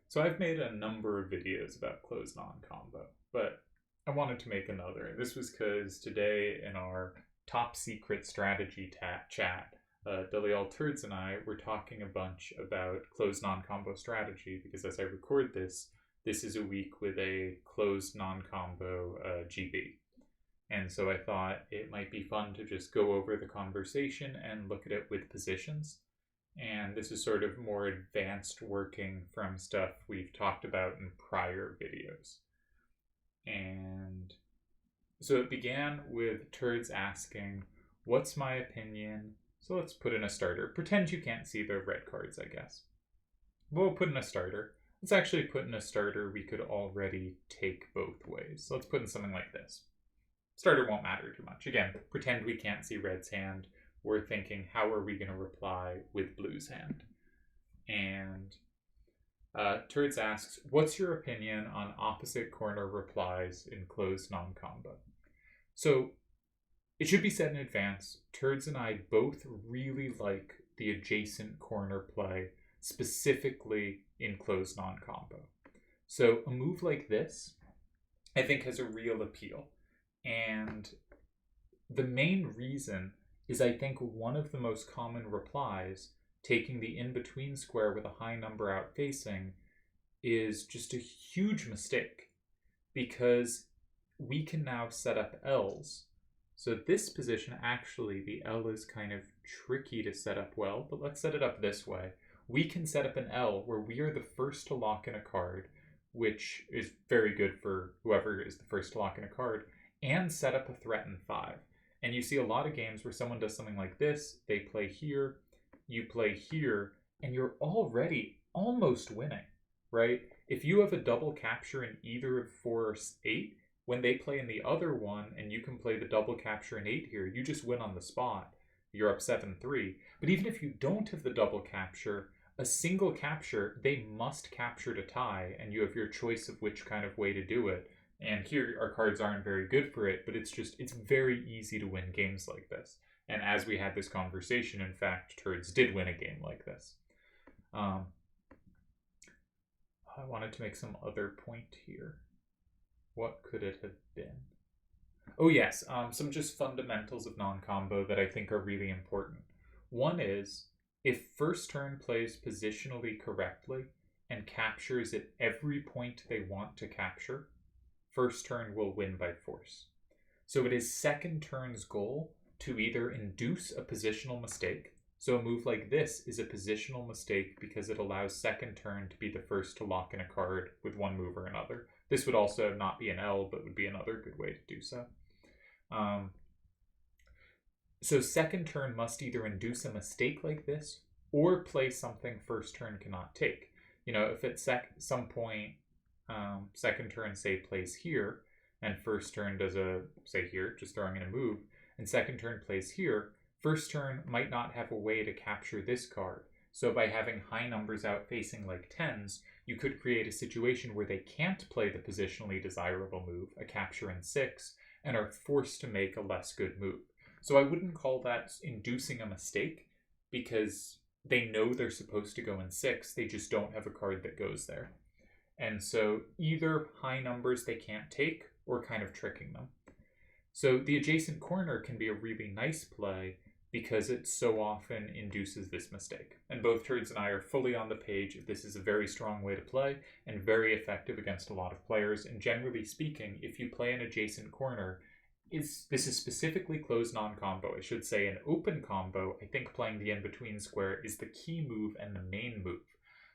So I've made a number of videos about closed non-combo, but I wanted to make another. This was because today in our top secret strategy chat, Delial and Turdz and I were talking a bunch about closed non-combo strategy because as I record this, this is a week with a closed non-combo GB. And so I thought it might be fun to just go over the conversation and look at it with positions. And this is sort of more advanced working from stuff we've talked about in prior videos. And so it began with Turdz asking, what's my opinion? So let's put in a starter. Pretend you can't see the red cards, I guess. We'll put in a starter. Let's actually put in a starter we could already take both ways. So let's put in something like this. Starter won't matter too much. Again, pretend we can't see red's hand. We're thinking, how are we going to reply with blue's hand? And Turdz asks, what's your opinion on opposite corner replies in closed non-combo? So it should be said in advance, Turdz and I both really like the adjacent corner play, specifically in closed non-combo. So a move like this, I think, has a real appeal. And the main reason is I think one of the most common replies, taking the in-between square with a high number out facing, is just a huge mistake because we can now set up L's. So this position, actually, the L is kind of tricky to set up well, but let's set it up this way. We can set up an L where we are the first to lock in a card, which is very good for whoever is the first to lock in a card, and set up a threat in 5. And you see a lot of games where someone does something like this, they play here, you play here, and you're already almost winning, right? If you have a double capture in either of 4 or 8, when they play in the other one and you can play the double capture in 8 here, you just win on the spot. You're up 7-3. But even if you don't have the double capture, a single capture, they must capture to tie, and you have your choice of which kind of way to do it. And here our cards aren't very good for it, but it's very easy to win games like this. And as we had this conversation, in fact, Turdz did win a game like this. I wanted to make some other point here. What could it have been? Oh yes, some just fundamentals of non-combo that I think are really important. One is, if first turn plays positionally correctly and captures at every point they want to capture, first turn will win by force. So it is second turn's goal to either induce a positional mistake. So a move like this is a positional mistake because it allows second turn to be the first to lock in a card with one move or another. This would also not be an L, but would be another good way to do so. So second turn must either induce a mistake like this or play something first turn cannot take. You know, if at some point second turn, say, plays here, and first turn does a, say here, just throwing in a move, and second turn plays here, first turn might not have a way to capture this card. So by having high numbers out facing like 10s, you could create a situation where they can't play the positionally desirable move, a capture in 6, and are forced to make a less good move. So I wouldn't call that inducing a mistake, because they know they're supposed to go in 6, they just don't have a card that goes there. And so either high numbers they can't take or kind of tricking them. So the adjacent corner can be a really nice play because it so often induces this mistake. And both Turdz and I are fully on the page. This is a very strong way to play and very effective against a lot of players. And generally speaking, if you play an adjacent corner, this is specifically closed non-combo. I should say an open combo, I think playing the in-between square is the key move and the main move.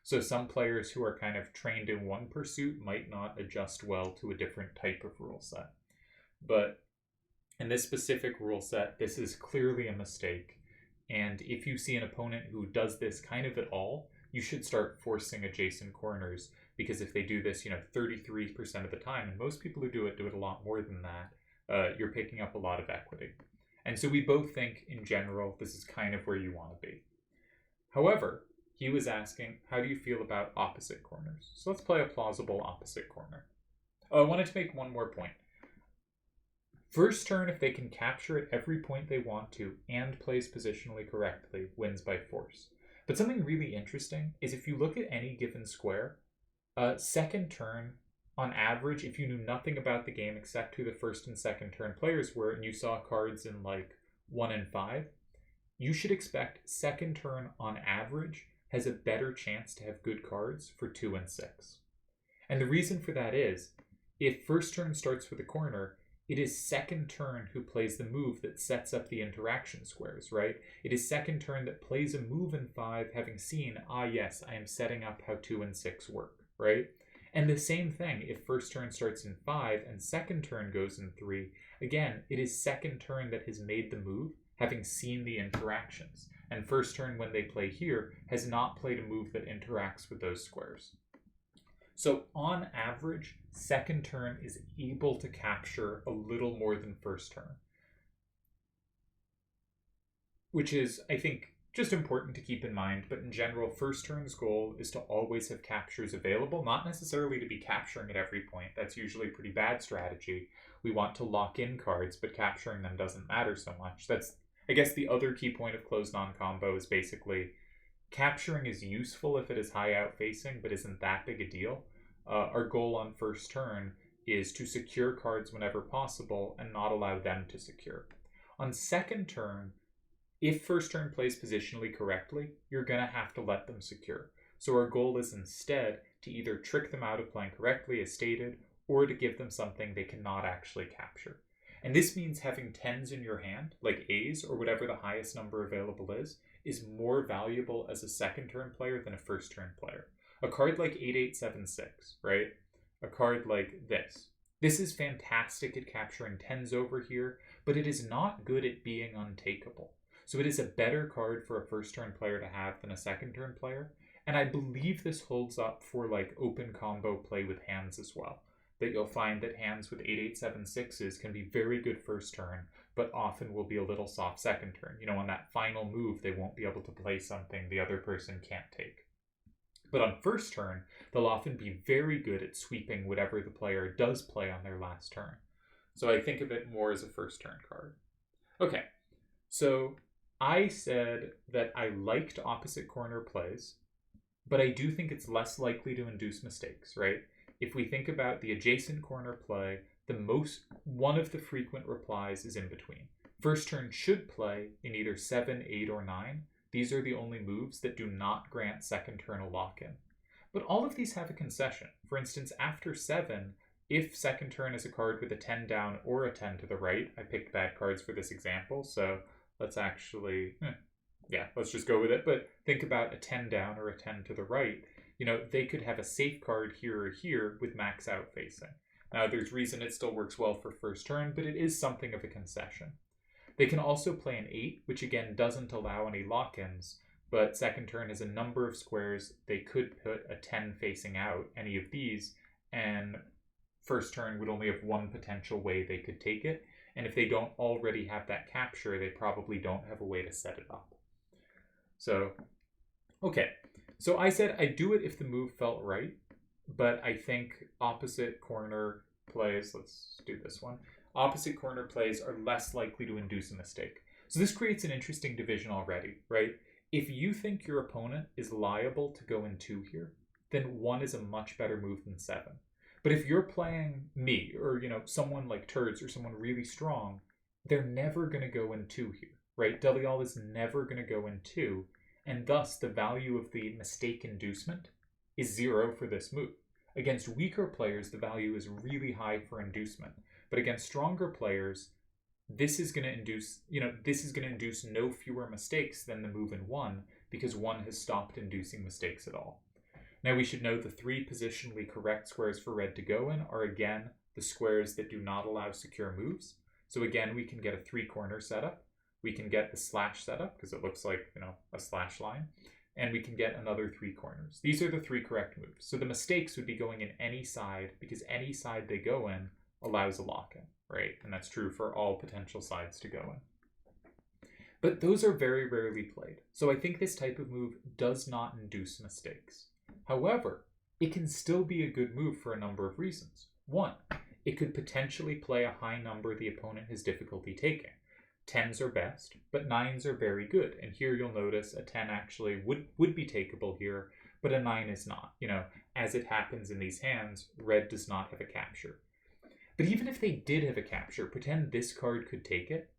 So some players who are kind of trained in one pursuit might not adjust well to a different type of rule set. But in this specific rule set, this is clearly a mistake. And if you see an opponent who does this kind of at all, you should start forcing adjacent corners, because if they do this, 33% of the time, and most people who do it a lot more than that, you're picking up a lot of equity. And so we both think, in general, this is kind of where you want to be. However, he was asking, how do you feel about opposite corners? So let's play a plausible opposite corner. Oh, I wanted to make one more point. First turn, if they can capture at every point they want to and plays positionally correctly, wins by force. But something really interesting is if you look at any given square, Second turn, on average, if you knew nothing about the game except who the first and second turn players were, and you saw cards in like 1 and 5, you should expect second turn on average has a better chance to have good cards for 2 and 6. And the reason for that is, if first turn starts with a corner, it is second turn who plays the move that sets up the interaction squares, right? It is second turn that plays a move in 5, having seen, yes, I am setting up how 2 and 6 work, right? And the same thing, if first turn starts in 5 and second turn goes in 3, again, it is second turn that has made the move, having seen the interactions. And first turn, when they play here, has not played a move that interacts with those squares. So on average, second turn is able to capture a little more than first turn. Which is, I think, just important to keep in mind, but in general, first turn's goal is to always have captures available, not necessarily to be capturing at every point. That's usually a pretty bad strategy. We want to lock in cards, but capturing them doesn't matter so much. That's, I guess, the other key point of closed non-combo is basically capturing is useful if it is high out facing, but isn't that big a deal. Our goal on first turn is to secure cards whenever possible and not allow them to secure. On second turn, if first turn plays positionally correctly, you're going to have to let them secure. So our goal is instead to either trick them out of playing correctly as stated, or to give them something they cannot actually capture. And this means having 10s in your hand, like A's or whatever the highest number available is more valuable as a second turn player than a first turn player. A card like 8876, right? A card like this. This is fantastic at capturing 10s over here, but it is not good at being untakeable. So it is a better card for a first turn player to have than a second turn player. And I believe this holds up for like open combo play with hands as well. That you'll find that hands with 8876s can be very good first turn, but often will be a little soft second turn. You know, on that final move, they won't be able to play something the other person can't take. But on first turn, they'll often be very good at sweeping whatever the player does play on their last turn. So I think of it more as a first turn card. Okay, so I said that I liked opposite corner plays, but I do think it's less likely to induce mistakes, right? If we think about the adjacent corner play, one of the frequent replies is in between. First turn should play in either 7, 8, or 9. These are the only moves that do not grant second turn a lock-in. But all of these have a concession. For instance, after 7, if second turn is a card with a 10 down or a 10 to the right, I picked bad cards for this example, so let's actually, let's just go with it. But think about a 10 down or a 10 to the right. You know, they could have a safe card here or here with max out facing. Now, there's reason it still works well for first turn, but it is something of a concession. They can also play an 8, which again doesn't allow any lock-ins, but second turn has a number of squares. They could put a 10 facing out, any of these, and first turn would only have one potential way they could take it. And if they don't already have that capture, they probably don't have a way to set it up. So, okay. So I said I'd do it if the move felt right, but I think opposite corner plays, let's do this one. Opposite corner plays are less likely to induce a mistake. So this creates an interesting division already, right? If you think your opponent is liable to go in 2 here, then 1 is a much better move than 7. But if you're playing me or, someone like Turdz or someone really strong, they're never going to go in 2 here, right? Delial is never going to go in 2, and thus the value of the mistake inducement is 0 for this move. Against weaker players, the value is really high for inducement. But against stronger players, this is going to induce no fewer mistakes than the move in 1, because 1 has stopped inducing mistakes at all. Now we should note the 3 positionally correct squares for red to go in are again the squares that do not allow secure moves. So again, we can get a 3-corner setup. We can get the slash setup because it looks like, a slash line. And we can get another 3 corners. These are the 3 correct moves. So the mistakes would be going in any side, because any side they go in allows a lock-in, right? And that's true for all potential sides to go in. But those are very rarely played. So I think this type of move does not induce mistakes. However, it can still be a good move for a number of reasons. 1, it could potentially play a high number the opponent has difficulty taking. 10s are best, but 9s are very good. And here you'll notice a 10 actually would be takeable here, but a 9 is not. As it happens in these hands, red does not have a capture. But even if they did have a capture, pretend this card could take it,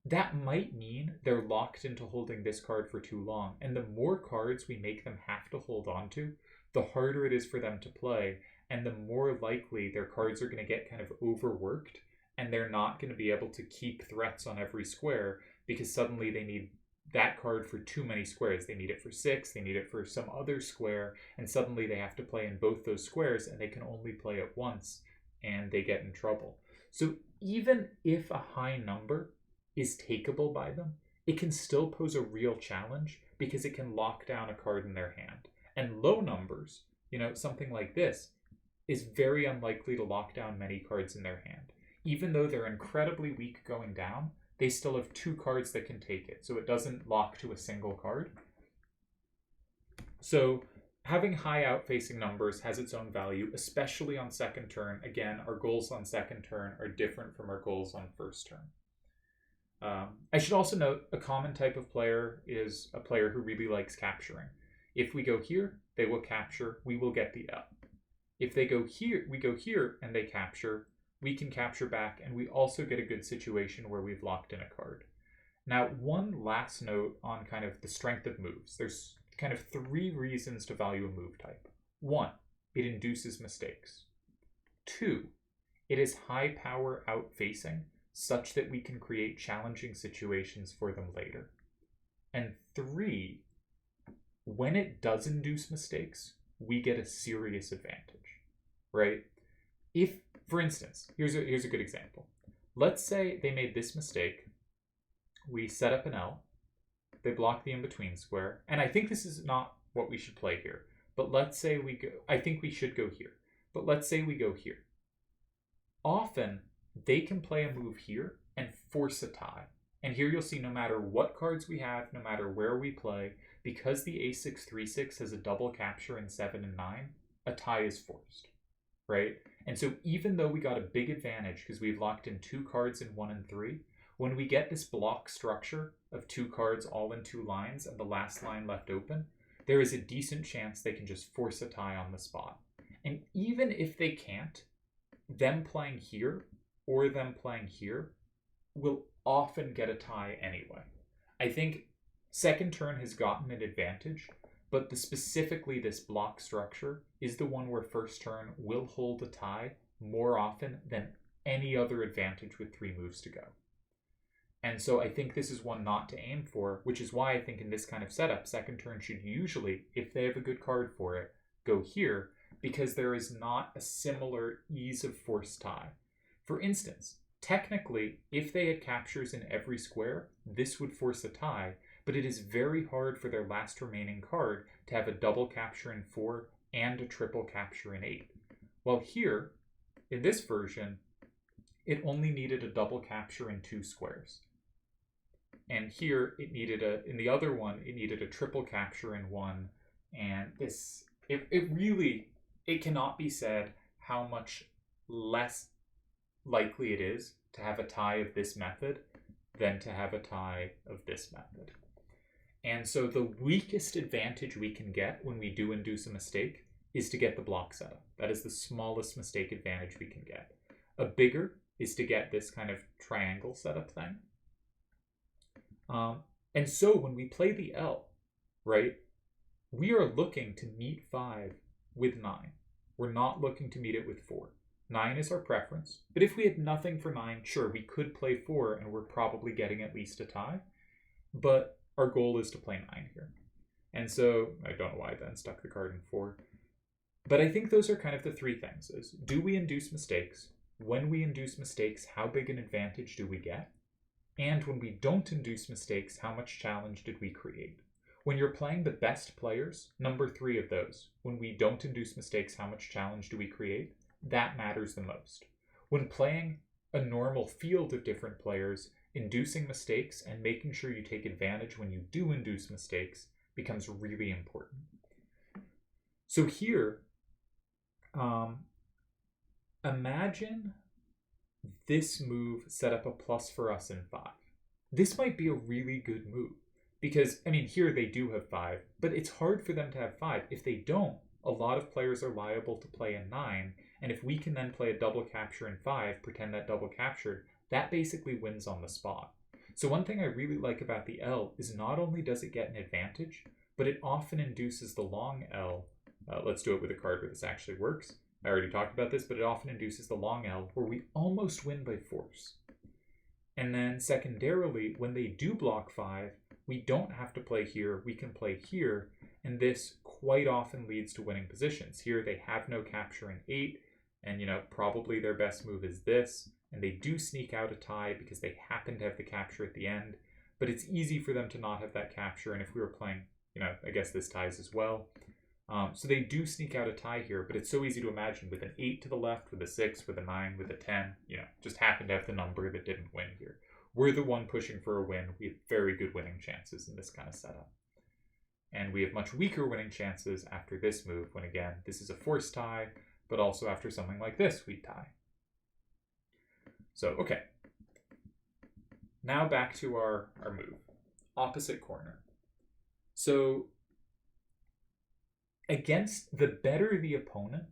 that might mean they're locked into holding this card for too long. And the more cards we make them have to hold on to, the harder it is for them to play, and the more likely their cards are going to get kind of overworked, and they're not going to be able to keep threats on every square because suddenly they need that card for too many squares. They need it for 6, they need it for some other square, and suddenly they have to play in both those squares, and they can only play it once, and they get in trouble. So even if a high number is takeable by them, it can still pose a real challenge because it can lock down a card in their hand. And low numbers, something like this, is very unlikely to lock down many cards in their hand. Even though they're incredibly weak going down, they still have 2 cards that can take it, so it doesn't lock to a single card. So having high outfacing numbers has its own value, especially on second turn. Again, our goals on second turn are different from our goals on first turn. I should also note a common type of player is a player who really likes capturing. If we go here, they will capture, we will get the L. If they go here, we go here and they capture, we can capture back, and we also get a good situation where we've locked in a card. Now, one last note on kind of the strength of moves. There's kind of 3 reasons to value a move type. 1, it induces mistakes. 2, it is high power outfacing, such that we can create challenging situations for them later. And 3, when it does induce mistakes, we get a serious advantage, right? If, for instance, here's a good example. Let's say they made this mistake. We set up an L. They block the in-between square. And I think this is not what we should play here. But let's say we go, I think we should go here. But let's say we go here. Often, they can play a move here and force a tie. And here you'll see no matter what cards we have, no matter where we play, because the A6-3-6 has a double capture in 7 and 9, a tie is forced, right? And so even though we got a big advantage because we've locked in 2 cards in 1 and 3, when we get this block structure of 2 cards all in 2 lines and the last line left open, there is a decent chance they can just force a tie on the spot. And even if they can't, them playing here or them playing here will often get a tie anyway. I think second turn has gotten an advantage, but specifically this block structure is the one where first turn will hold a tie more often than any other advantage with 3 moves to go. And so I think this is one not to aim for, which is why I think in this kind of setup, second turn should usually, if they have a good card for it, go here, because there is not a similar ease of forced tie. For instance, technically, if they had captures in every square, this would force a tie, but it is very hard for their last remaining card to have a double capture in 4 and a triple capture in 8. While here, in this version, it only needed a double capture in 2 squares. And here, in the other one, it needed a triple capture in 1, and it cannot be said how much less likely it is to have a tie of this method than to have a tie of this method. And so the weakest advantage we can get when we do induce a mistake is to get the block setup. That is the smallest mistake advantage we can get. A bigger is to get this kind of triangle setup thing. And so when we play the L, right, we are looking to meet 5 with 9. We're not looking to meet it with 4. 9 is our preference, but if we had nothing for 9, sure, we could play 4 and we're probably getting at least a tie, but our goal is to play 9 here. And so, I don't know why I then stuck the card in 4. But I think those are kind of the 3 things. Is, do we induce mistakes? When we induce mistakes, how big an advantage do we get? And when we don't induce mistakes, how much challenge did we create? When you're playing the best players, number 3 of those, when we don't induce mistakes, how much challenge do we create? That matters the most. When playing a normal field of different players, inducing mistakes and making sure you take advantage when you do induce mistakes becomes really important. So here, imagine this move set up a plus for us in 5. This might be a really good move Because, I mean, here they do have 5, but it's hard for them to have 5. If they don't, a lot of players are liable to play in 9, and if we can then play a double capture in 5, pretend that double captured, that basically wins on the spot. So one thing I really like about the L is not only does it get an advantage, but it often induces the long L. Let's do it with a card where this actually works. I already talked about this, but it often induces the long L where we almost win by force. And then secondarily, when they do block 5, we don't have to play here, we can play here, and this quite often leads to winning positions. Here they have no capture in 8, and probably their best move is this, and they do sneak out a tie because they happen to have the capture at the end, but it's easy for them to not have that capture, and if we were playing, I guess this ties as well. So they do sneak out a tie here, but it's so easy to imagine with an 8 to the left, with a 6, with a 9, with a 10, just happen to have the number that didn't win here. We're the one pushing for a win. We have very good winning chances in this kind of setup. And we have much weaker winning chances after this move, when again, this is a forced tie, but also after something like this, we tie. So, okay. Now back to our move. Opposite corner. So, against the better the opponent,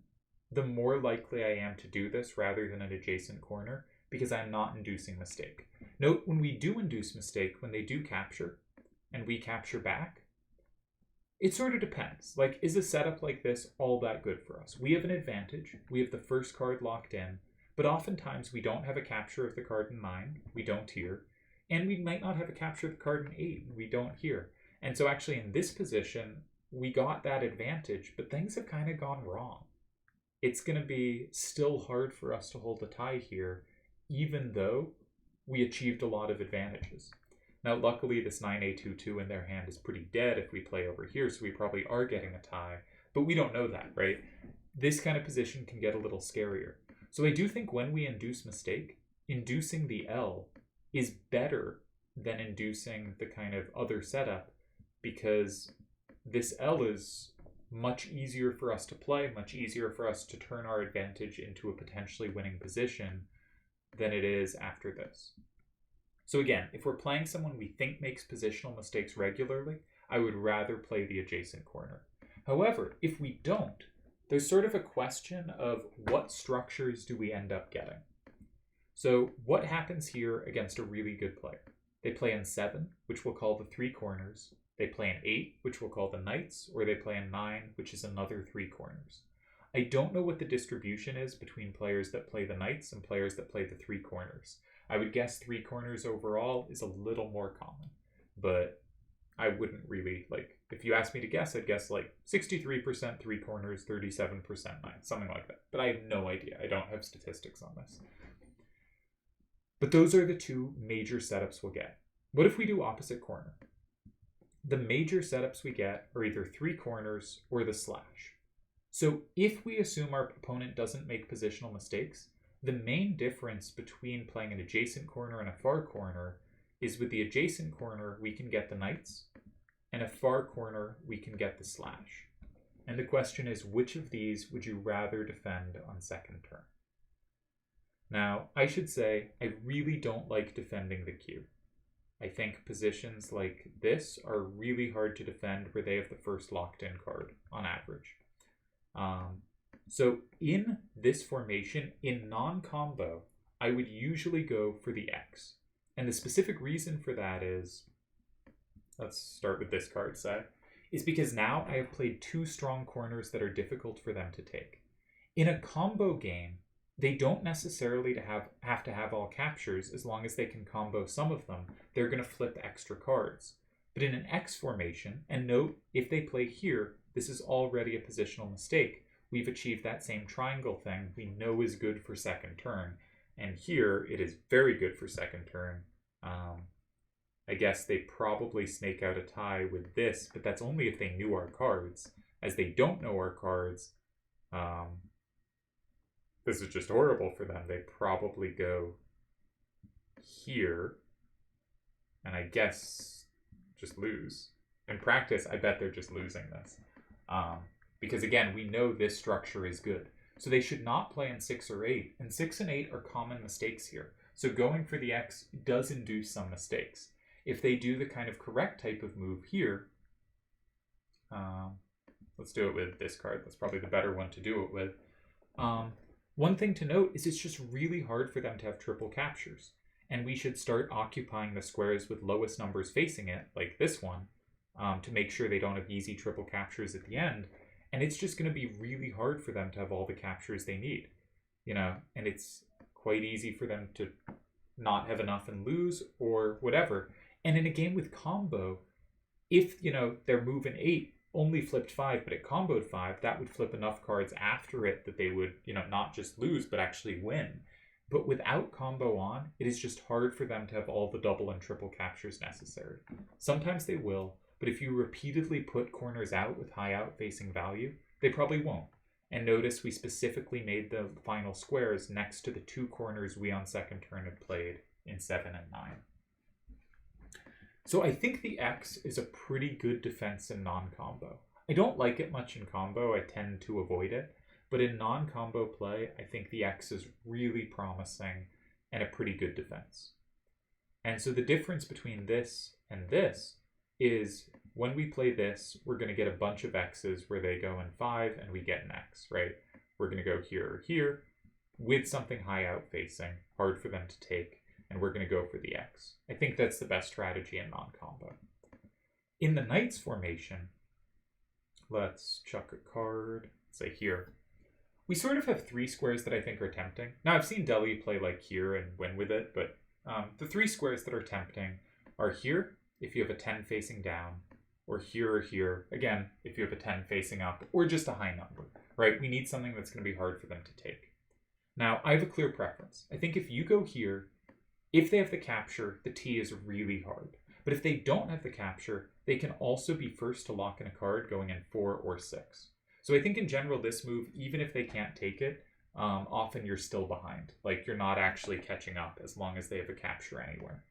the more likely I am to do this rather than an adjacent corner, because I'm not inducing mistake. Note, when we do induce mistake, when they do capture, and we capture back, it sort of depends. Like, is a setup like this all that good for us? We have an advantage. We have the first card locked in, but oftentimes we don't have a capture of the card in 9. We don't here. And we might not have a capture of the card in 8. We don't here. And so actually in this position, we got that advantage, but things have kind of gone wrong. It's going to be still hard for us to hold a tie here, even though we achieved a lot of advantages. Now, luckily, this 9A22 in their hand is pretty dead if we play over here, so we probably are getting a tie, but we don't know that, right? This kind of position can get a little scarier. So I do think when we induce mistake, inducing the L is better than inducing the kind of other setup, because this L is much easier for us to play, much easier for us to turn our advantage into a potentially winning position than it is after this. So again, if we're playing someone we think makes positional mistakes regularly, I would rather play the adjacent corner. However, if we don't, there's sort of a question of what structures do we end up getting. So what happens here against a really good player? They play in 7, which we'll call the 3 corners. They play in 8, which we'll call the knights, or they play in 9, which is another 3 corners. I don't know what the distribution is between players that play the knights and players that play the 3 corners. I would guess 3 corners overall is a little more common, but I wouldn't really, if you asked me to guess, I'd guess 63% 3 corners, 37% 9, something like that. But I have no idea. I don't have statistics on this. But those are the 2 major setups we'll get. What if we do opposite corner? The major setups we get are either 3 corners or the slash. So if we assume our opponent doesn't make positional mistakes, the main difference between playing an adjacent corner and a far corner is with the adjacent corner, we can get the knights, and a far corner, we can get the slash. And the question is, which of these would you rather defend on second turn? Now, I should say, I really don't like defending the Q. I think positions like this are really hard to defend where they have the first locked-in card, on average. So in this formation, in non-combo, I would usually go for the X. And the specific reason for that is, let's start with this card set, is because now I have played 2 strong corners that are difficult for them to take. In a combo game, they don't necessarily have to have all captures as long as they can combo some of them. They're going to flip extra cards. But in an X formation, and note, if they play here, this is already a positional mistake. We've achieved that same triangle thing we know is good for second turn. And here, it is very good for second turn. I guess they probably snake out a tie with this, but that's only if they knew our cards. As they don't know our cards, this is just horrible for them. They probably go here, and I guess just lose. In practice, I bet they're just losing this. Because again, we know this structure is good. So they should not play in 6 or 8. And 6 and 8 are common mistakes here. So going for the X does induce some mistakes. if they do the kind of correct type of move here, let's do it with this card. That's probably the better one to do it with. One thing to note is it's just really hard for them to have triple captures. And we should start occupying the squares with lowest numbers facing it, like this one, to make sure they don't have easy triple captures at the end. And it's just going to be really hard for them to have all the captures they need, you know, and it's quite easy for them to not have enough and lose or whatever. And in a game with combo, if, you know, their move in 8 only flipped 5, but it comboed 5, that would flip enough cards after it that they would, you know, not just lose, but actually win. But without combo on, it is just hard for them to have all the double and triple captures necessary. Sometimes they will, but if you repeatedly put corners out with high out facing value, they probably won't. And notice we specifically made the final squares next to the 2 corners we on second turn had played in 7 and 9. So I think the X is a pretty good defense in non-combo. I don't like it much in combo, I tend to avoid it. But in non-combo play, I think the X is really promising and a pretty good defense. And so the difference between this and this is when we play this, we're going to get a bunch of X's where they go in 5 and we get an X, right? We're going to go here or here with something high out facing, hard for them to take, and we're going to go for the X. I think that's the best strategy in non-combo. In the Knights formation, let's chuck a card, say here. We sort of have 3 squares that I think are tempting. Now, I've seen Delial play like here and win with it, but the 3 squares that are tempting are here, if you have a 10 facing down, or here, again, if you have a 10 facing up, or just a high number, right? We need something that's going to be hard for them to take. Now, I have a clear preference. I think if you go here, if they have the capture, the T is really hard. But if they don't have the capture, they can also be first to lock in a card going in 4 or 6. So I think in general, this move, even if they can't take it, often you're still behind. Like you're not actually catching up as long as they have a capture anywhere.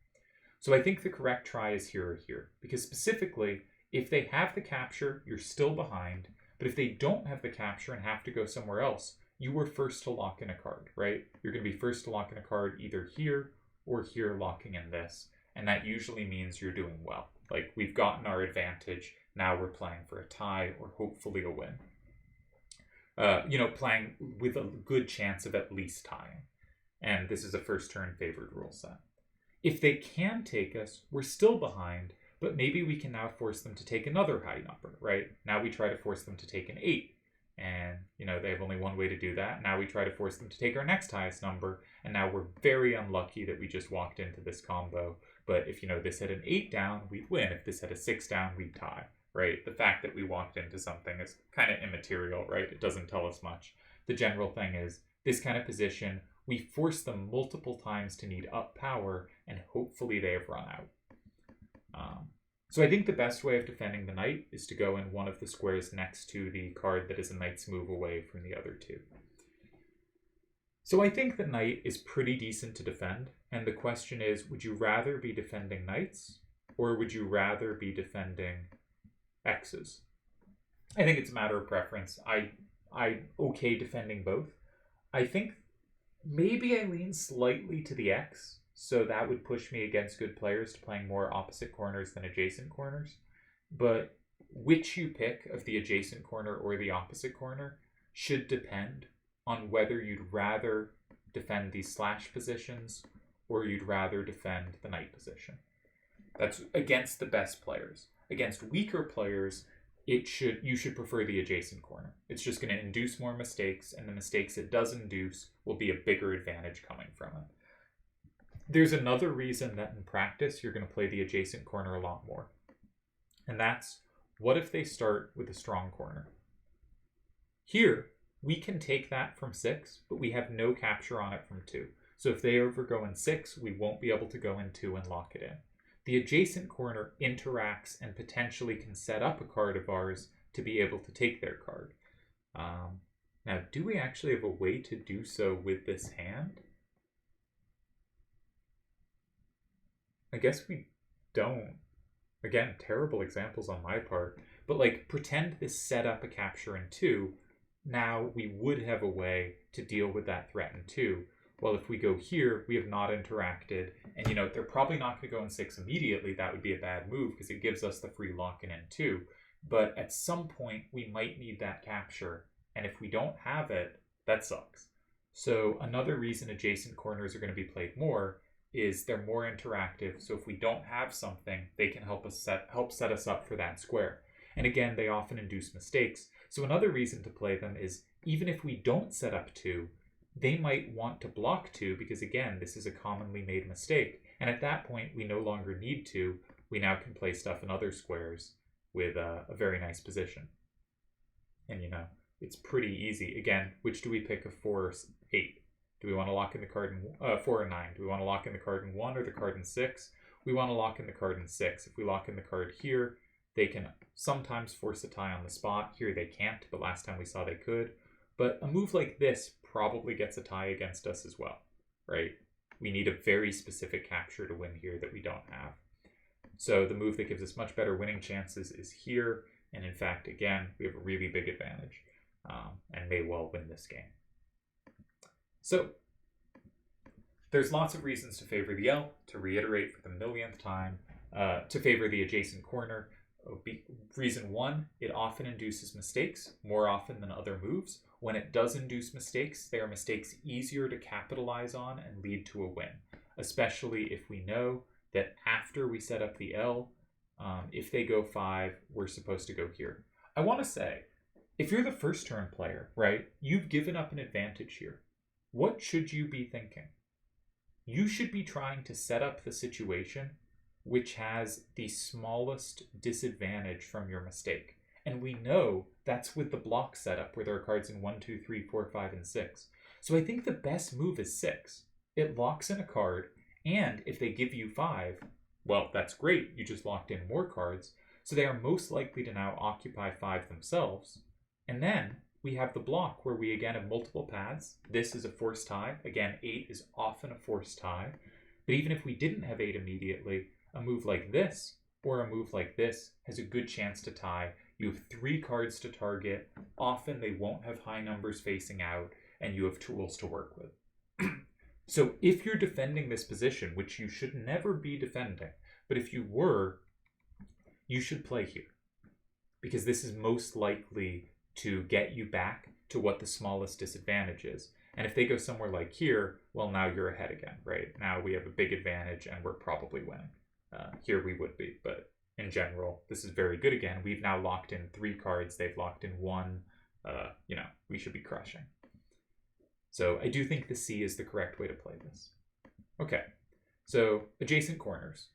So I think the correct try is here or here. Because specifically, if they have the capture, you're still behind. But if they don't have the capture and have to go somewhere else, you were first to lock in a card, right? You're going to be first to lock in a card either here or here locking in this. And that usually means you're doing well. Like we've gotten our advantage. Now we're playing for a tie or hopefully a win. Playing with a good chance of at least tying. And this is a first turn favored rule set. If they can take us, we're still behind, but maybe we can now force them to take another high number, right? Now we try to force them to take an 8. And, they have only one way to do that. Now we try to force them to take our next highest number. And now we're very unlucky that we just walked into this combo. But if, this had an 8 down, we'd win. If this had a 6 down, we'd tie. Right? The fact that we walked into something is kind of immaterial, right? It doesn't tell us much. The general thing is this kind of position, we force them multiple times to need up power and hopefully they have run out. So I think the best way of defending the knight is to go in one of the squares next to the card that is a knight's move away from the other 2. So I think the knight is pretty decent to defend. And the question is, would you rather be defending knights or would you rather be defending X's? I think it's a matter of preference. I okay defending both. I think maybe I lean slightly to the X, so that would push me against good players to playing more opposite corners than adjacent corners. But which you pick of the adjacent corner or the opposite corner should depend on whether you'd rather defend these slash positions or you'd rather defend the knight position. That's against the best players. Against weaker players, you should prefer the adjacent corner. It's just going to induce more mistakes, and the mistakes it does induce will be a bigger advantage coming from it. There's another reason that in practice you're going to play the adjacent corner a lot more. And that's, what if they start with a strong corner? Here, we can take that from 6, but we have no capture on it from 2. So if they overgo in 6, we won't be able to go in 2 and lock it in. The adjacent corner interacts and potentially can set up a card of ours to be able to take their card. Now, do we actually have a way to do so with this hand? I guess we don't. Again, terrible examples on my part. But pretend this set up a capture in 2. Now we would have a way to deal with that threat in 2. well, if we go here, we have not interacted. And, you know, they're probably not going to go in 6 immediately. That would be a bad move because it gives us the free lock-in in 2. But at some point, we might need that capture. And if we don't have it, that sucks. So another reason adjacent corners are going to be played more is they're more interactive. So if we don't have something, they can help set us up for that square. And again, they often induce mistakes. So another reason to play them is even if we don't set up 2, they might want to block 2 because, again, this is a commonly made mistake. And at that point, we no longer need 2. We now can play stuff in other squares with a very nice position. And, you know, it's pretty easy. Again, which do we pick of 4 or 8? Do we want to lock in the card in 4 or 9? Do we want to lock in the card in 1 or the card in 6? We want to lock in the card in 6. If we lock in the card here, they can sometimes force a tie on the spot. Here they can't, but last time we saw they could. But a move like this probably gets a tie against us as well, right? We need a very specific capture to win here that we don't have. So the move that gives us much better winning chances is here. And in fact, again, we have a really big advantage and may well win this game. So there's lots of reasons to favor the L. To reiterate for the millionth time, to favor the adjacent corner. Reason 1, it often induces mistakes, more often than other moves. When it does induce mistakes, they are mistakes easier to capitalize on and lead to a win, especially if we know that after we set up the L, if they go 5, we're supposed to go here. I want to say, if you're the first turn player, right, you've given up an advantage here. What should you be thinking? You should be trying to set up the situation which has the smallest disadvantage from your mistake. And we know that's with the block setup where there are cards in 1, 2, 3, 4, 5, and 6. So I think the best move is 6. It locks in a card, and if they give you 5, well, that's great. You just locked in more cards. So they are most likely to now occupy 5 themselves. And then we have the block where we again have multiple paths. This is a forced tie. Again, 8 is often a forced tie. But even if we didn't have 8 immediately, a move like this or a move like this has a good chance to tie. You have 3 cards to target. Often they won't have high numbers facing out, and you have tools to work with. So if you're defending this position, which you should never be defending, but if you were, you should play here. Because this is most likely to get you back to what the smallest disadvantage is. And if they go somewhere like here, well, now you're ahead again, right? Now we have a big advantage and we're probably winning. Here we would be, but in general, this is very good again. We've now locked in 3 cards. They've locked in 1. You know, we should be crushing. So I do think the C is the correct way to play this. Okay, so adjacent corners.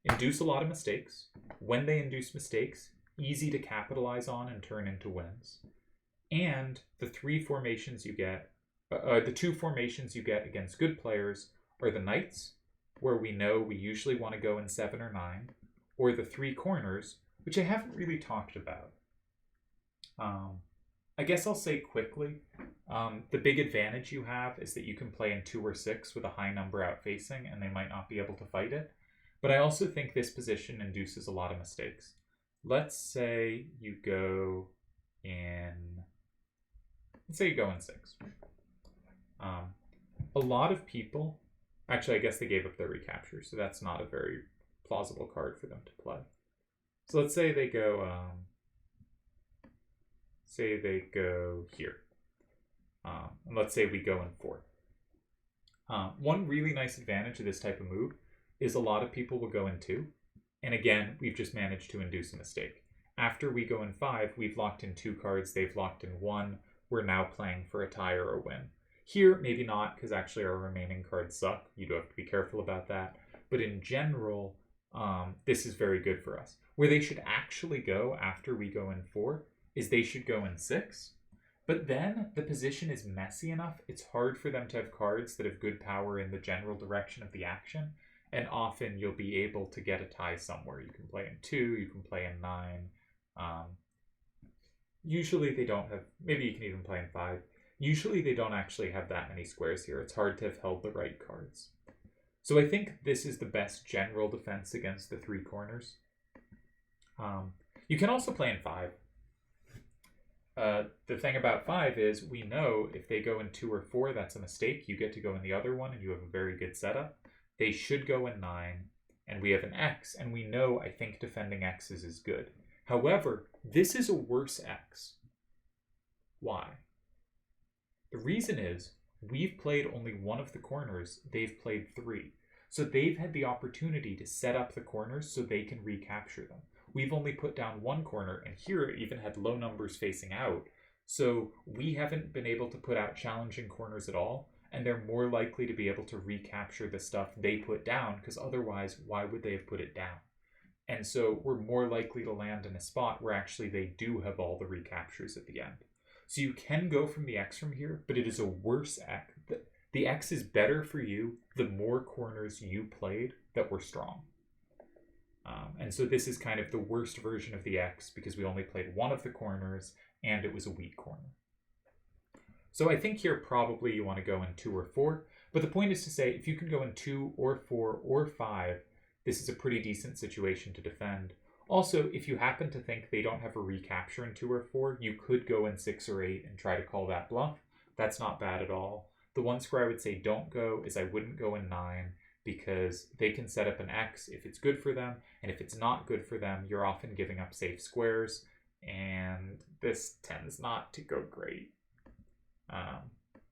Induce a lot of mistakes. When they induce mistakes, easy to capitalize on and turn into wins. And the 3 formations you get, the 2 formations you get against good players are the knights, where we know we usually want to go in 7 or 9, or the 3 corners, which I haven't really talked about. I guess I'll say quickly, the big advantage you have is that you can play in 2 or 6 with a high number out facing, and they might not be able to fight it. But I also think this position induces a lot of mistakes. Let's say you go in, let's say you go in 6. A lot of people, actually, I guess they gave up their recapture, so that's not a very plausible card for them to play. So let's say they go, here. And let's say we go in 4. One really nice advantage of this type of move is a lot of people will go in 2. And again, we've just managed to induce a mistake. After we go in 5, we've locked in 2 cards, they've locked in 1. We're now playing for a tie or a win. Here, maybe not, because actually our remaining cards suck. You do have to be careful about that. But in general, this is very good for us. Where they should actually go after we go in 4 is they should go in 6. But then the position is messy enough, it's hard for them to have cards that have good power in the general direction of the action. And often you'll be able to get a tie somewhere. You can play in 2, you can play in 9. Usually they don't have, maybe you can even play in 5. Usually they don't actually have that many squares here. It's hard to have held the right cards. So I think this is the best general defense against the 3 corners. You can also play in 5. The thing about 5 is we know if they go in 2 or 4, that's a mistake. You get to go in the other one and you have a very good setup. They should go in 9, and we have an X, and we know, I think, defending X's is good. However, this is a worse X. Why? The reason is we've played only one of the corners, they've played 3. So they've had the opportunity to set up the corners so they can recapture them. We've only put down one corner, and here it even had low numbers facing out. So we haven't been able to put out challenging corners at all, and they're more likely to be able to recapture the stuff they put down, because otherwise, why would they have put it down? And so we're more likely to land in a spot where actually they do have all the recaptures at the end. So you can go from the X from here, but it is a worse X. The X is better for you the more corners you played that were strong. And so this is kind of the worst version of the X because we only played one of the corners and it was a weak corner. So I think here probably you want to go in 2 or 4. But the point is to say if you can go in 2 or 4 or 5, this is a pretty decent situation to defend. Also, if you happen to think they don't have a recapture in 2 or 4, you could go in 6 or 8 and try to call that bluff. That's not bad at all. The one square I would say don't go is I wouldn't go in 9 because they can set up an X if it's good for them, and if it's not good for them, you're often giving up safe squares, and this tends not to go great.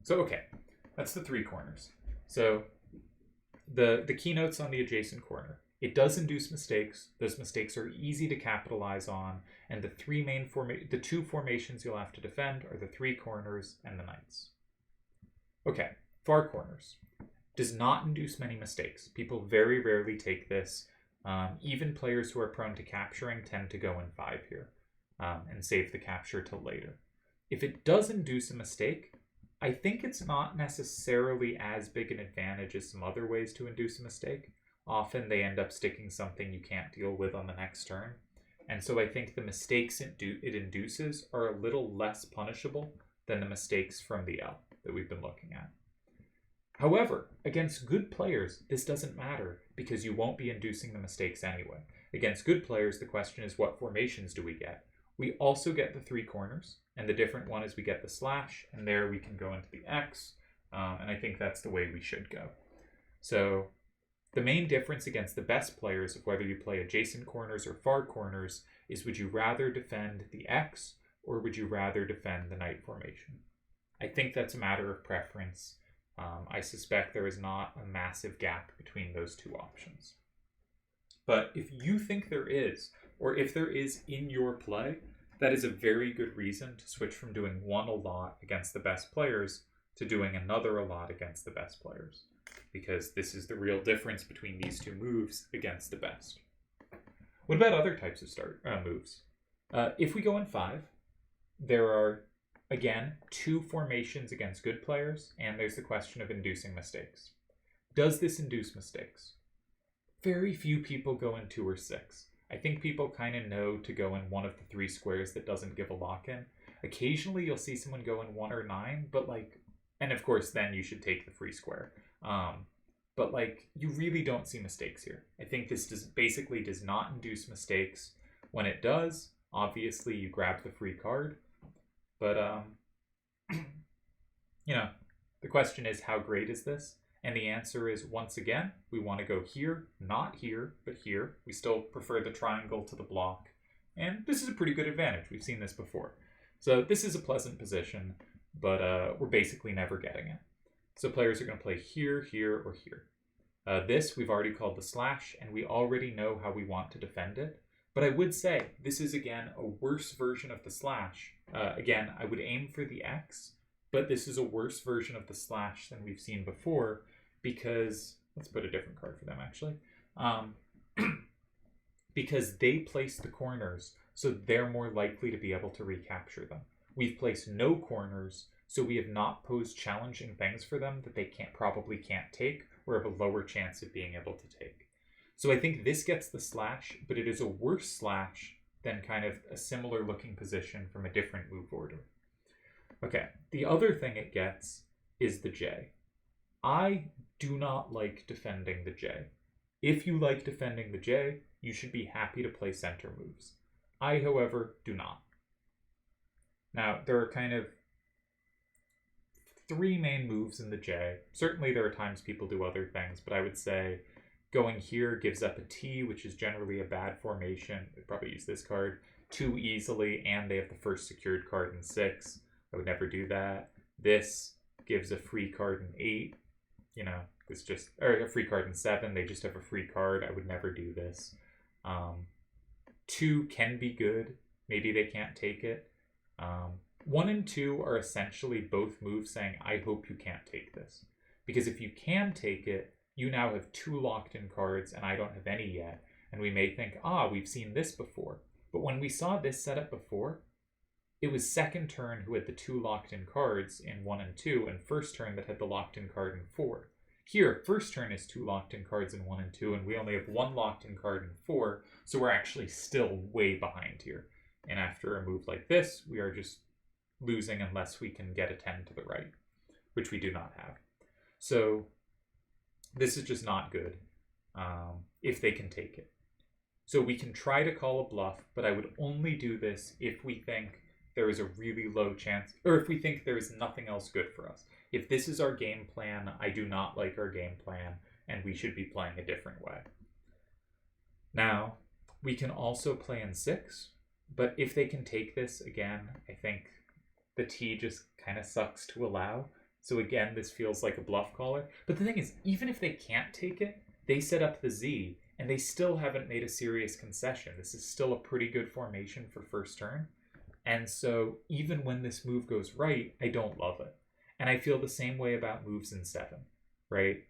Okay, that's the 3 corners. So the keynotes on the adjacent corner. It does induce mistakes. Those mistakes are easy to capitalize on, and the 2 formations you'll have to defend are the 3 corners and the knights. Okay, far corners. Does not induce many mistakes. People very rarely take this. Even players who are prone to capturing tend to go in 5 here and save the capture till later. If it does induce a mistake, I think it's not necessarily as big an advantage as some other ways to induce a mistake. Often they end up sticking something you can't deal with on the next turn. And so I think the mistakes it induces are a little less punishable than the mistakes from the L that we've been looking at. However, against good players, this doesn't matter because you won't be inducing the mistakes anyway. Against good players, the question is what formations do we get? We also get the 3 corners, and the different one is we get the slash, and there we can go into the X, and I think that's the way we should go. So the main difference against the best players of whether you play adjacent corners or far corners is would you rather defend the X or would you rather defend the knight formation? I think that's a matter of preference. I suspect there is not a massive gap between those 2 options. But if you think there is, or if there is in your play, that is a very good reason to switch from doing one a lot against the best players to doing another a lot against the best players. Because this is the real difference between these 2 moves against the best. What about other types of moves? If we go in 5, there are, again, 2 formations against good players, and there's the question of inducing mistakes. Does this induce mistakes? Very few people go in 2 or 6. I think people kind of know to go in one of the 3 squares that doesn't give a lock-in. Occasionally you'll see someone go in 1 or 9, but and of course then you should take the free square. But you really don't see mistakes here. I think this basically does not induce mistakes. When it does, obviously you grab the free card. But, the question is, how great is this? And the answer is, once again, we want to go here, not here, but here. We still prefer the triangle to the block. And this is a pretty good advantage. We've seen this before. So this is a pleasant position, but we're basically never getting it. So players are going to play here, here, or here. This we've already called the slash, and we already know how we want to defend it. But I would say this is, again, a worse version of the slash. Again, I would aim for the X, but this is a worse version of the slash than we've seen before because, let's put a different card for them, actually. Because they place the corners, so they're more likely to be able to recapture them. We've placed no corners, so we have not posed challenging things for them that they probably can't take or have a lower chance of being able to take. So I think this gets the slash, but it is a worse slash than kind of a similar looking position from a different move order. Okay, the other thing it gets is the J. I do not like defending the J. If you like defending the J, you should be happy to play center moves. I, however, do not. Now, there are kind of three main moves in the J. Certainly there are times people do other things, but I would say going here gives up a T, which is generally a bad formation. They'd probably use this card too easily, and they have the first secured card in 6. I would never do that. This gives a free card in 8. You know, this just, or a free card in 7. They just have a free card. I would never do this. 2 can be good. Maybe they can't take it. 1 and 2 are essentially both moves saying, I hope you can't take this. Because if you can take it, you now have 2 locked-in cards, and I don't have any yet. And we may think, we've seen this before. But when we saw this setup before, it was second turn who had the 2 locked-in cards in 1 and 2, and first turn that had the locked-in card in 4. Here, first turn is 2 locked-in cards in 1 and 2, and we only have 1 locked-in card in 4, so we're actually still way behind here. And after a move like this, we are just losing unless we can get a 10 to the right, which we do not have. So this is just not good if they can take it. So we can try to call a bluff, but I would only do this if we think there is a really low chance, or if we think there is nothing else good for us. If this is our game plan, I do not like our game plan, and we should be playing a different way. Now, we can also play in 6, but if they can take this, again, I think the T just kind of sucks to allow. So again, this feels like a bluff caller. But the thing is, even if they can't take it, they set up the Z, and they still haven't made a serious concession. This is still a pretty good formation for first turn. And so even when this move goes right, I don't love it. And I feel the same way about moves in 7, right?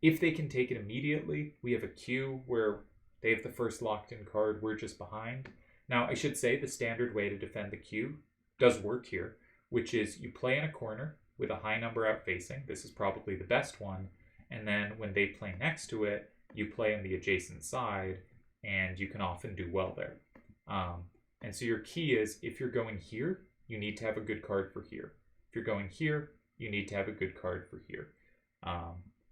If they can take it immediately, we have a Q where they have the first locked-in card, we're just behind. Now, I should say the standard way to defend the Q does work here, which is you play in a corner with a high number out facing. This is probably the best one. And then when they play next to it, you play on the adjacent side, and you can often do well there. And so your key is, if you're going here, you need to have a good card for here. If you're going here, you need to have a good card for here.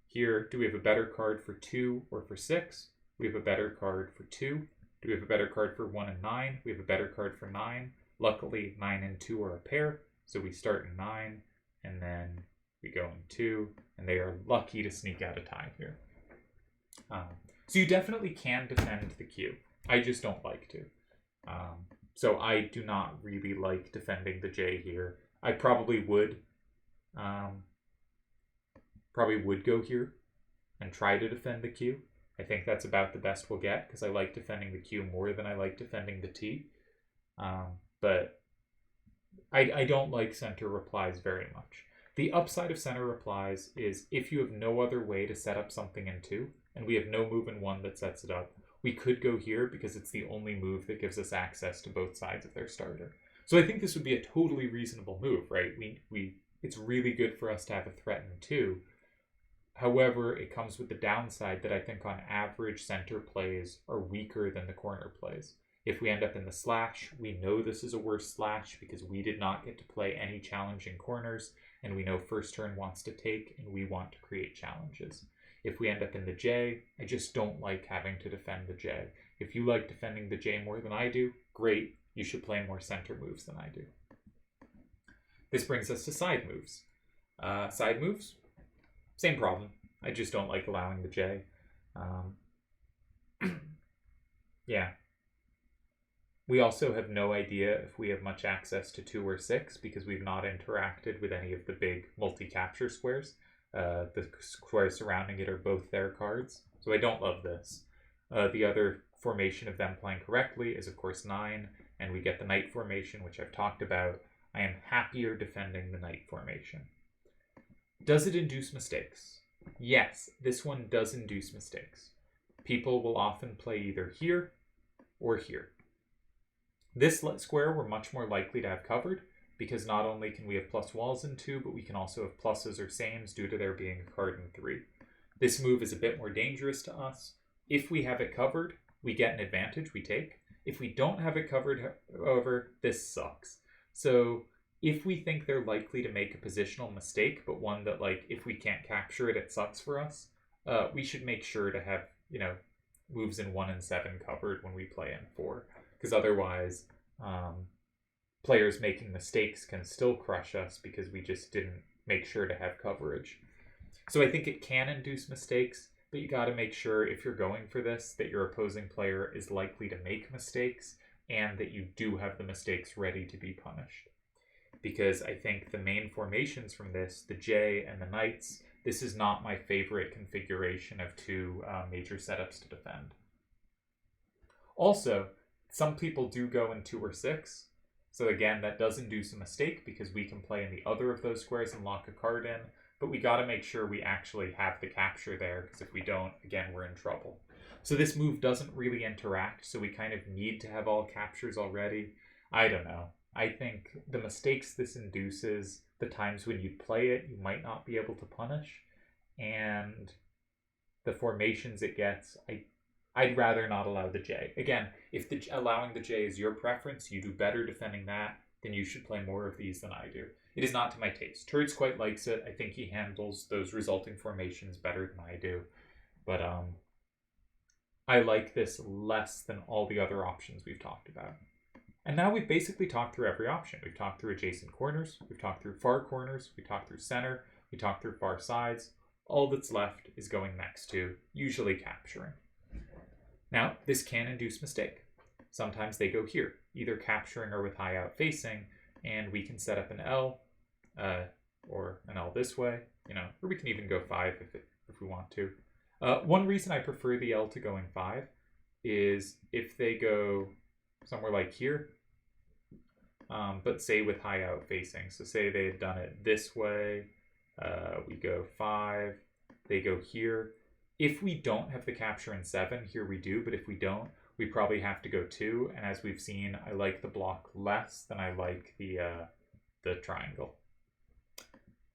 Here, do we have a better card for 2 or for 6? We have a better card for 2. Do we have a better card for 1 and 9? We have a better card for 9. Luckily, 9 and 2 are a pair, so we start in 9, and then we go in 2, and they are lucky to sneak out a tie here. So you definitely can defend the Q. I just don't like to. So I do not really like defending the J here. I probably would go here and try to defend the Q. I think that's about the best we'll get, because I like defending the Q more than I like defending the T. But I don't like center replies very much. The upside of center replies is if you have no other way to set up something in 2, and we have no move in 1 that sets it up, we could go here because it's the only move that gives us access to both sides of their starter. So I think this would be a totally reasonable move, right? It's really good for us to have a threat in 2. However, it comes with the downside that I think on average center plays are weaker than the corner plays. If we end up in the slash, we know this is a worse slash because we did not get to play any challenging corners, and we know first turn wants to take, and we want to create challenges. If we end up in the J, I just don't like having to defend the J. If you like defending the J more than I do, great. You should play more center moves than I do. This brings us to side moves. Side moves, same problem. I just don't like allowing the J. Yeah. We also have no idea if we have much access to 2 or 6 because we've not interacted with any of the big multi-capture squares. The squares surrounding it are both their cards. So I don't love this. The other formation of them playing correctly is, of course, 9, and we get the knight formation, which I've talked about. I am happier defending the knight formation. Does it induce mistakes? Yes, this one does induce mistakes. People will often play either here or here. This square we're much more likely to have covered, because not only can we have plus walls in 2, but we can also have pluses or sames due to there being a card in 3. This move is a bit more dangerous to us. If we have it covered, we get an advantage, we take. If we don't have it covered, however, this sucks. So if we think they're likely to make a positional mistake, but one that, like, if we can't capture it, it sucks for us, we should make sure to have, moves in 1 and 7 covered when we play in 4. Because otherwise, players making mistakes can still crush us because we just didn't make sure to have coverage. So I think it can induce mistakes, but you got to make sure if you're going for this that your opposing player is likely to make mistakes and that you do have the mistakes ready to be punished. Because I think the main formations from this, the J and the Knights, this is not my favorite configuration of two major setups to defend. Also, some people do go in 2 or 6. So again, that does induce a mistake because we can play in the other of those squares and lock a card in. But we got to make sure we actually have the capture there, because if we don't, again, we're in trouble. So this move doesn't really interact, so we kind of need to have all captures already. I don't know. I think the mistakes this induces, the times when you play it, you might not be able to punish, and the formations it gets, I'd rather not allow the J. Again, if allowing the J is your preference, you do better defending that, then you should play more of these than I do. It is not to my taste. Turdz quite likes it. I think he handles those resulting formations better than I do. But I like this less than all the other options we've talked about. And now we've basically talked through every option. We've talked through adjacent corners. We've talked through far corners. We talked through center. We talked through far sides. All that's left is going next to, usually capturing. Now, this can induce mistake. Sometimes they go here, either capturing or with high out facing, and we can set up an L, or an L this way, or we can even go 5 if we want to. One reason I prefer the L to going 5 is if they go somewhere like here, but say with high out facing. So say they had done it this way, we go 5, they go here. If we don't have the capture in 7, here we do, but if we don't, we probably have to go 2, and as we've seen, I like the block less than I like the triangle.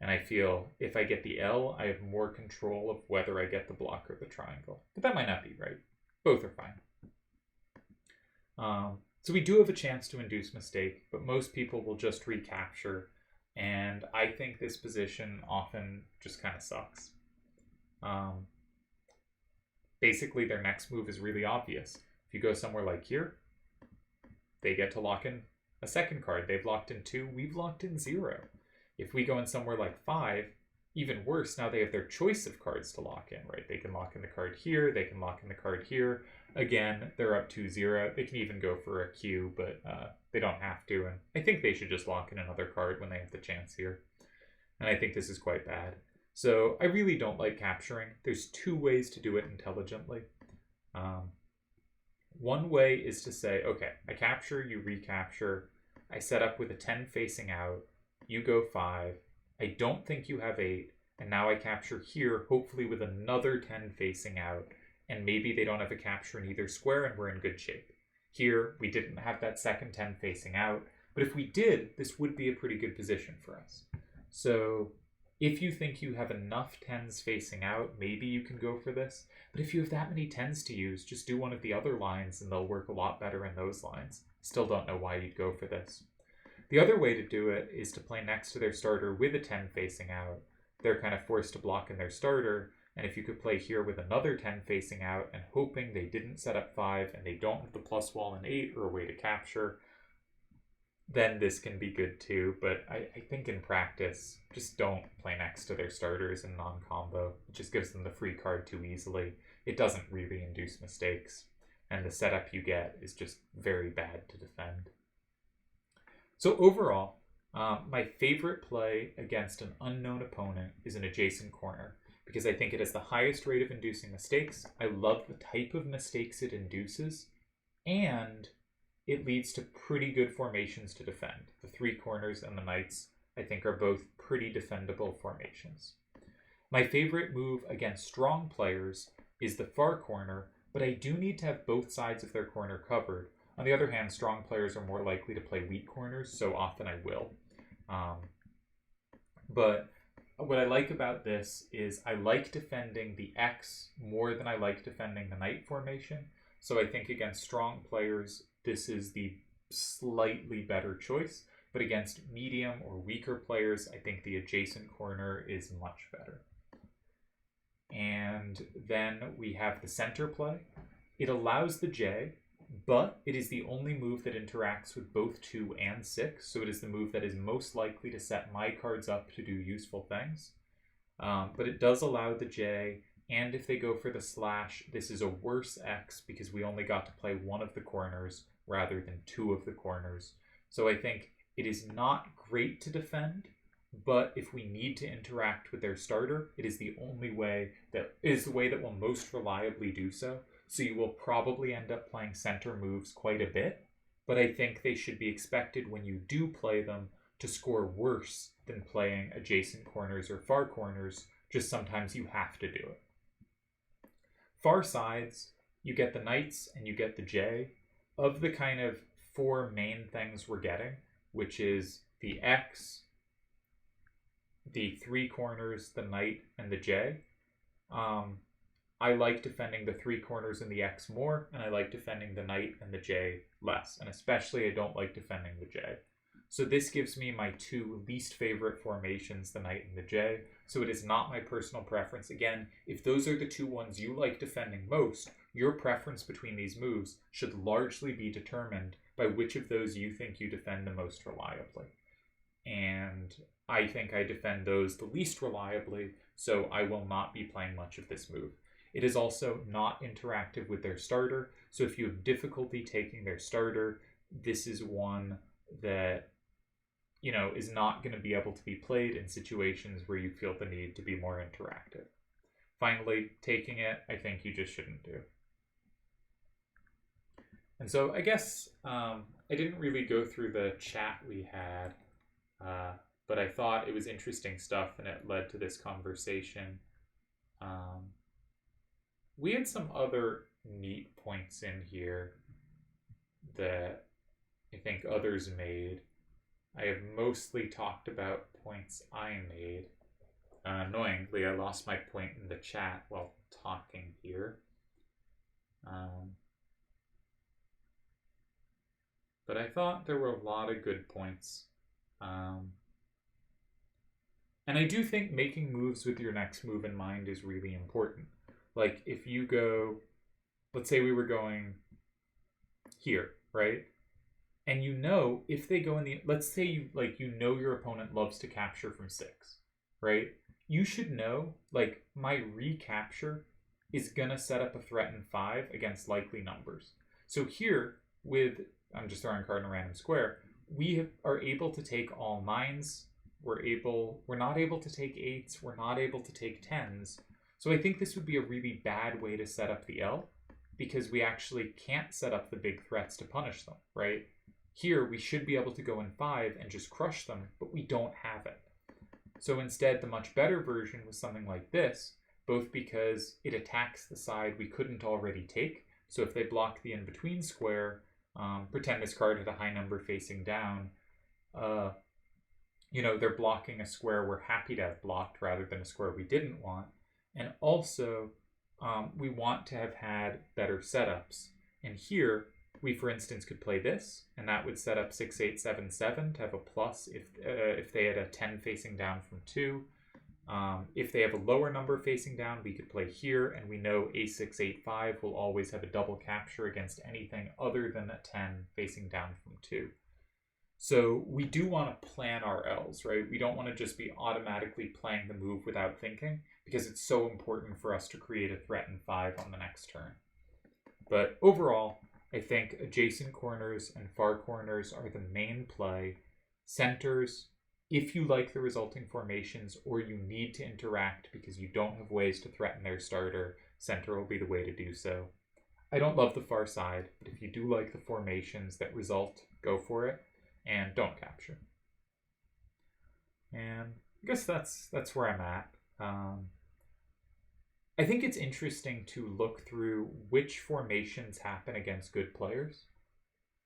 And I feel if I get the L, I have more control of whether I get the block or the triangle. But that might not be right. Both are fine. So we do have a chance to induce mistake, but most people will just recapture, and I think this position often just kind of sucks. Basically, their next move is really obvious. If you go somewhere like here, they get to lock in a second card. They've locked in 2, we've locked in 0. If we go in somewhere like 5, even worse, now they have their choice of cards to lock in, right? They can lock in the card here, they can lock in the card here. Again, they're up 2-0. They can even go for a Q, but they don't have to, and I think they should just lock in another card when they have the chance here. And I think this is quite bad. So I really don't like capturing. There's 2 ways to do it intelligently. One way is to say, okay, I capture, you recapture. I set up with a 10 facing out. You go 5. I don't think you have 8. And now I capture here, hopefully with another 10 facing out. And maybe they don't have a capture in either square and we're in good shape. Here, we didn't have that second 10 facing out. But if we did, this would be a pretty good position for us. So if you think you have enough 10s facing out, maybe you can go for this. But if you have that many 10s to use, just do one of the other lines and they'll work a lot better in those lines. Still don't know why you'd go for this. The other way to do it is to play next to their starter with a 10 facing out. They're kind of forced to block in their starter, and if you could play here with another 10 facing out and hoping they didn't set up 5 and they don't have the plus wall in 8 or a way to capture, then this can be good too. But I think in practice, just don't play next to their starters in non-combo. It just gives them the free card too easily. It doesn't really induce mistakes, and the setup you get is just very bad to defend. So overall, my favorite play against an unknown opponent is an adjacent corner, because I think it has the highest rate of inducing mistakes. I love the type of mistakes it induces, and it leads to pretty good formations to defend. The 3 corners and the Knights, I think, are both pretty defendable formations. My favorite move against strong players is the far corner, but I do need to have both sides of their corner covered. On the other hand, strong players are more likely to play weak corners, so often I will. But what I like about this is I like defending the X more than I like defending the Knight formation. So I think against strong players, this is the slightly better choice. But against medium or weaker players, I think the adjacent corner is much better. And then we have the center play. It allows the J, but it is the only move that interacts with both 2 and 6, so it is the move that is most likely to set my cards up to do useful things. But it does allow the J, and if they go for the slash, this is a worse X because we only got to play one of the corners rather than 2 of the corners. So I think it is not great to defend, but if we need to interact with their starter, it is the only way that is the way that will most reliably do so. So you will probably end up playing center moves quite a bit, but I think they should be expected when you do play them to score worse than playing adjacent corners or far corners, just sometimes you have to do it. Far sides, you get the knights and you get the J. Of the kind of 4 main things we're getting, which is the X, the 3 corners, the knight, and the J. I like defending the 3 corners and the X more, and I like defending the knight and the J less, and especially I don't like defending the J. So this gives me my 2 least favorite formations, the knight and the J, so it is not my personal preference. Again, if those are the 2 ones you like defending most, your preference between these moves should largely be determined by which of those you think you defend the most reliably. And I think I defend those the least reliably, so I will not be playing much of this move. It is also not interactive with their starter, so if you have difficulty taking their starter, this is one that, you know, is not going to be able to be played in situations where you feel the need to be more interactive. Finally, taking it, I think you just shouldn't do. And so I guess I didn't really go through the chat we had, but I thought it was interesting stuff and it led to this conversation. We had some other neat points in here that I think others made. I have mostly talked about points I made. Annoyingly, I lost my point in the chat while talking here. But I thought there were a lot of good points. And I do think making moves with your next move in mind is really important. Like if you go, let's say we were going here, right? And you know, if they go in the, let's say you know your opponent loves to capture from 6, right? You should know, like, my recapture is gonna set up a threat in 5 against likely numbers. So here with, I'm just throwing a card in a random square, we are able to take all 9s, we're not able to take 8s, we're not able to take 10s. So I think this would be a really bad way to set up the L, because we actually can't set up the big threats to punish them, right? Here, we should be able to go in 5 and just crush them, but we don't have it. So instead, the much better version was something like this, both because it attacks the side we couldn't already take. So if they block the in-between square, pretend this card had a high number facing down, you know, they're blocking a square we're happy to have blocked rather than a square we didn't want. And also, we want to have had better setups. And here, we, for instance, could play this, and that would set up 6, 8, 7, 7 to have a plus if they had a 10 facing down from 2. If they have a lower number facing down, we could play here, and we know A6, 8, 5 will always have a double capture against anything other than a 10 facing down from 2. So we do want to plan our Ls, right? We don't want to just be automatically playing the move without thinking, because it's so important for us to create a threat in 5 on the next turn. But overall, I think adjacent corners and far corners are the main play. Centers, if you like the resulting formations or you need to interact because you don't have ways to threaten their starter, center will be the way to do so. I don't love the far side, but if you do like the formations that result, go for it, and don't capture. And I guess that's where I'm at. I think it's interesting to look through which formations happen against good players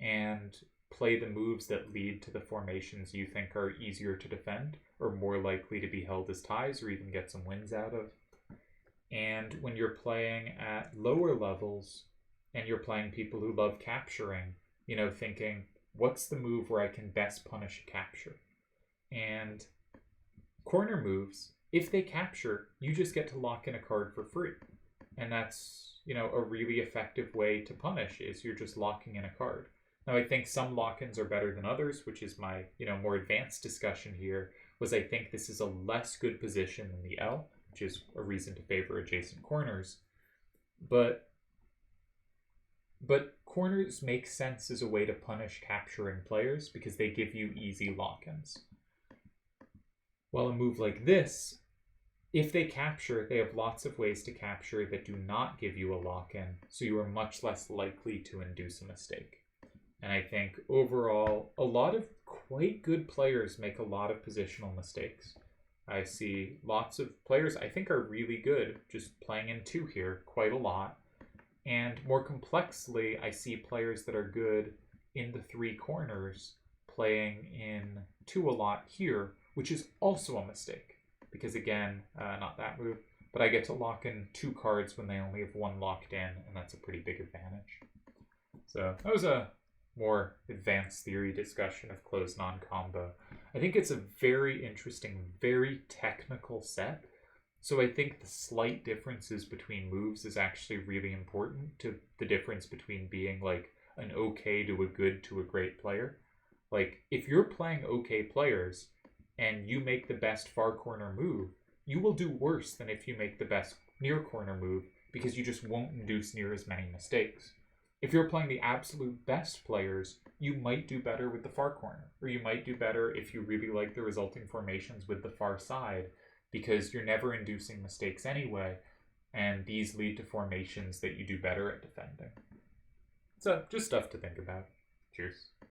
and play the moves that lead to the formations you think are easier to defend or more likely to be held as ties or even get some wins out of. And when you're playing at lower levels and you're playing people who love capturing, you know, thinking, what's the move where I can best punish a capture? And corner moves, if they capture, you just get to lock in a card for free. And that's, a really effective way to punish is you're just locking in a card. Now, I think some lock-ins are better than others, which is my, more advanced discussion here, was I think this is a less good position than the L, which is a reason to favor adjacent corners. But corners make sense as a way to punish capturing players because they give you easy lock-ins. While a move like this, if they capture, they have lots of ways to capture that do not give you a lock-in, so you are much less likely to induce a mistake. And I think overall, a lot of quite good players make a lot of positional mistakes. I see lots of players I think are really good, just playing in 2 here quite a lot. And more complexly, I see players that are good in the 3 corners playing in 2 a lot here, which is also a mistake. Because again, not that move, but I get to lock in 2 cards when they only have 1 locked in, and that's a pretty big advantage. So that was a more advanced theory discussion of closed non-combo. I think it's a very interesting, very technical set. So I think the slight differences between moves is actually really important to the difference between being like an okay to a good to a great player. Like if you're playing okay players and you make the best far corner move, you will do worse than if you make the best near corner move because you just won't induce near as many mistakes. If you're playing the absolute best players, you might do better with the far corner, or you might do better if you really like the resulting formations with the far side, because you're never inducing mistakes anyway, and these lead to formations that you do better at defending. So, just stuff to think about. Cheers.